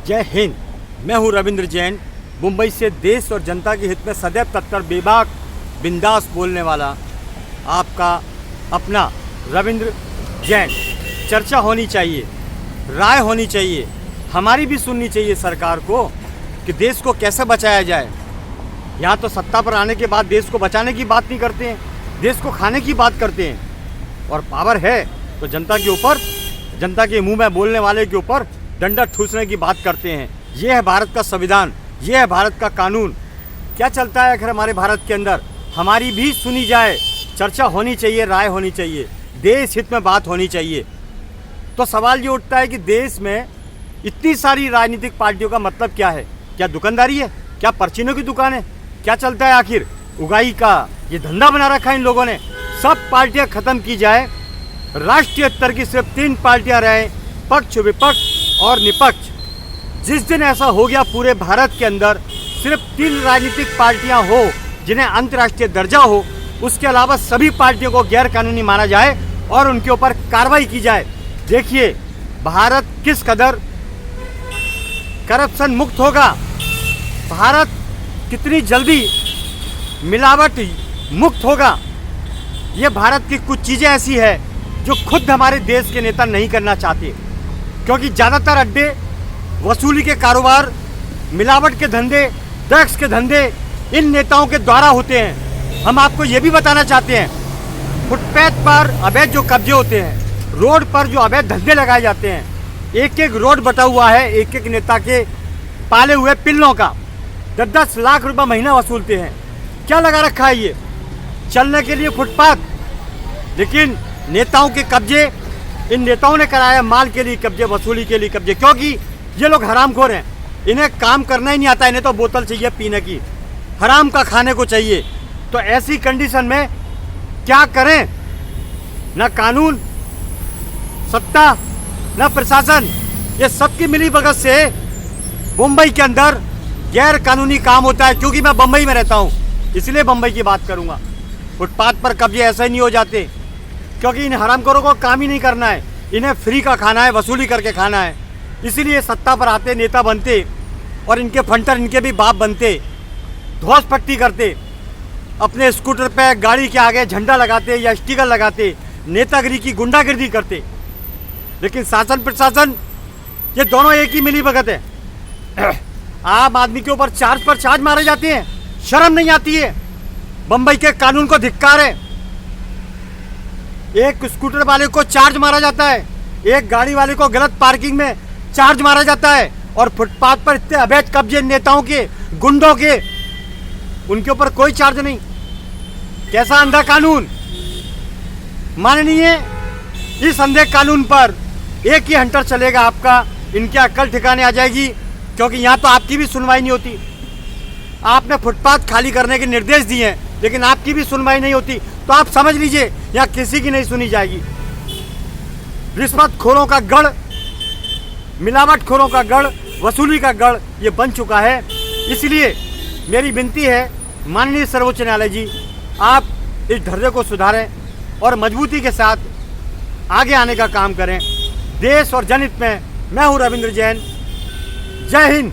जय हिंद। मैं हूं रविंद्र जैन, मुंबई से देश और जनता के हित में सदैव तत्पर, बेबाक, बिंदास बोलने वाला आपका अपना रविंद्र जैन। चर्चा होनी चाहिए, राय होनी चाहिए, हमारी भी सुननी चाहिए सरकार को कि देश को कैसे बचाया जाए। यहाँ तो सत्ता पर आने के बाद देश को बचाने की बात नहीं करते हैं, देश को खाने की बात करते हैं। और पावर है तो जनता के ऊपर, जनता के मुंह में बोलने वाले के ऊपर डंडा ठूसने की बात करते हैं। ये है भारत का संविधान, ये है भारत का कानून। क्या चलता है आखिर हमारे भारत के अंदर, हमारी भी सुनी जाए, चर्चा होनी चाहिए, राय होनी चाहिए, देश हित में बात होनी चाहिए। तो सवाल ये उठता है कि देश में इतनी सारी राजनीतिक पार्टियों का मतलब क्या है? क्या दुकानदारी है? क्या पर्चीनों की दुकान है? क्या चलता है आखिर? उगाई का ये धंधा बना रखा है इन लोगों ने। सब पार्टियां खत्म की जाए, राष्ट्रीय स्तर की सिर्फ 3 पार्टियां रहें, पक्ष, विपक्ष और निपक्ष। जिस दिन ऐसा हो गया पूरे भारत के अंदर सिर्फ 3 राजनीतिक पार्टियां हो जिन्हें अंतर्राष्ट्रीय दर्जा हो, उसके अलावा सभी पार्टियों को गैर कानूनी माना जाए और उनके ऊपर कार्रवाई की जाए। देखिए भारत किस कदर करप्शन मुक्त होगा, भारत कितनी जल्दी मिलावट मुक्त होगा। ये भारत की कुछ चीज़ें ऐसी है जो खुद हमारे देश के नेता नहीं करना चाहते, क्योंकि ज़्यादातर अड्डे, वसूली के कारोबार, मिलावट के धंधे, ड्रग्स के धंधे इन नेताओं के द्वारा होते हैं। हम आपको ये भी बताना चाहते हैं, फुटपाथ पर अवैध जो कब्जे होते हैं, रोड पर जो अवैध धंधे लगाए जाते हैं, एक एक रोड बटा हुआ है एक एक नेता के पाले हुए पिल्लों का। 10-10 लाख रुपए महीना वसूलते हैं। क्या लगा रखा है ये? चलने के लिए फुटपाथ, लेकिन नेताओं के कब्जे, इन नेताओं ने कराया माल के लिए कब्जे, वसूली के लिए कब्जे, क्योंकि ये लोग हरामखोर हैं। इन्हें काम करना ही नहीं आता, इन्हें तो बोतल चाहिए पीने की, हराम का खाने को चाहिए। तो ऐसी कंडीशन में क्या करें? न कानून, सत्ता, न प्रशासन, ये सबकी मिलीभगत से मुंबई के अंदर गैर कानूनी काम होता है। क्योंकि मैं बम्बई में रहता हूँ, इसलिए बम्बई की बात करूँगा। फुटपाथ पर कब्जे ऐसे ही नहीं हो जाते, क्योंकि इन हरामखोरों को काम ही नहीं करना है, इन्हें फ्री का खाना है, वसूली करके खाना है। इसीलिए सत्ता पर आते, नेता बनते और इनके फंटर, इनके भी बाप बनते, धौस पट्टी करते, अपने स्कूटर पे गाड़ी के आगे झंडा लगाते या स्टिकर लगाते, नेतागिरी की गुंडागिर्दी करते। लेकिन शासन प्रशासन ये दोनों एक ही मिलीभगत है। आम आदमी के ऊपर चार्ज पर चार्ज मारे जाते हैं, शर्म नहीं आती है। बम्बई के कानून को धिक्कार है। एक स्कूटर वाले को चार्ज मारा जाता है, एक गाड़ी वाले को गलत पार्किंग में चार्ज मारा जाता है, और फुटपाथ पर इतने अवैध कब्जे नेताओं के, गुंडों के, उनके ऊपर कोई चार्ज नहीं। कैसा अंधा कानून! माननीय, इस अंधे कानून पर एक ही हंटर चलेगा आपका, इनकी अक्ल ठिकाने आ जाएगी। क्योंकि यहाँ तो आपकी भी सुनवाई नहीं होती। आपने फुटपाथ खाली करने के निर्देश दिए हैं, लेकिन आपकी भी सुनवाई नहीं होती। तो आप समझ लीजिए यहाँ किसी की नहीं सुनी जाएगी। रिश्वतखोरों का गढ़, मिलावटखोरों का गढ़, वसूली का गढ़ ये बन चुका है। इसलिए मेरी विनती है माननीय सर्वोच्च न्यायालय जी, आप इस ढर्रे को सुधारें और मजबूती के साथ आगे आने का काम करें। देश और जनहित में मैं हूँ रविंद्र जैन। जय हिंद।